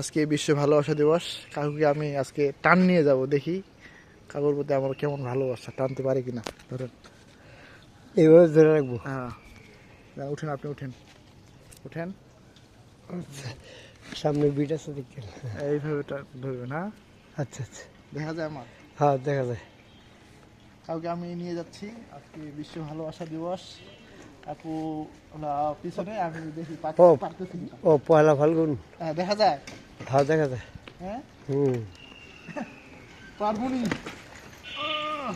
আজকে বিশ্ব ভালোবাসা দিবস। কাকুকে আমি আজকে টান নিয়ে যাব, দেখি কাকুর প্রতি আমার কেমন ভালোবাসা, টানতে পারি কিনা। ধরেন এইভাবে ধরে রাখবো। হ্যাঁ, উঠেন, আপনি উঠেন, উঠেন। আচ্ছা, সামনে বিট আছে দেখেন। এইভাবে ধরবেন। হ্যাঁ, আচ্ছা আচ্ছা, দেখা যায় আমার। হ্যাঁ দেখা যায়। কাউকে আমি নিয়ে যাচ্ছি, আজকে বিশ্ব ভালোবাসা দিবস। কাকু পিছনে, আমি দেখি পারতেছি কিনা। ও পয়লা ফাল্গুন। হ্যাঁ, দেখা যায়। হ্যাঁ দেখা যায়। হ্যাঁ, হুম, পারবনি।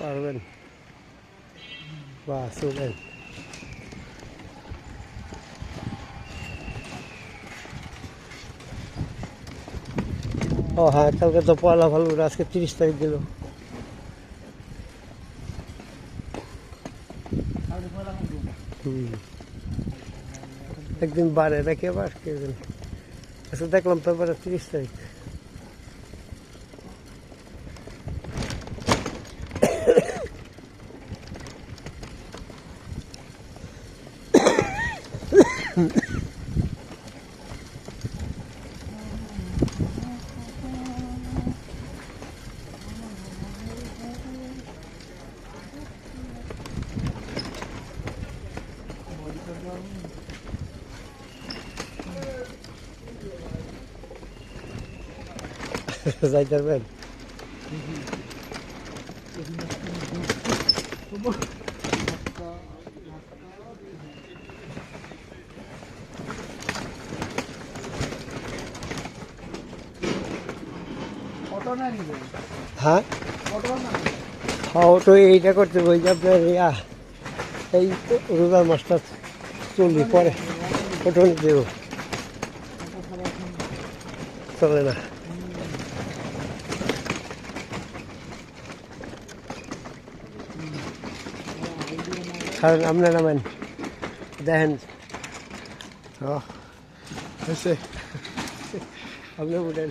পারবেন। বাহ, চলেন। ও হ্যাঁ, কালকে তো পয়লা ফাল্গুন, আজকে 30 তারিখ দিল। হুম, একদিন বাড়ে নাকি আবার কে জানে। আচ্ছা, দেখলাম পেপারে 30 তারিখ। যাইতে পারবেন? হ্যাঁ হ্যাঁ, ওটো এইটা করতে বই যে আপনার এই রোজার মাছটা চলবে পরে ওটো নিতে দেবো, চলে না। কারণ আপনি নামেন, দেখেন হয়েছে। আপনি উঠেন।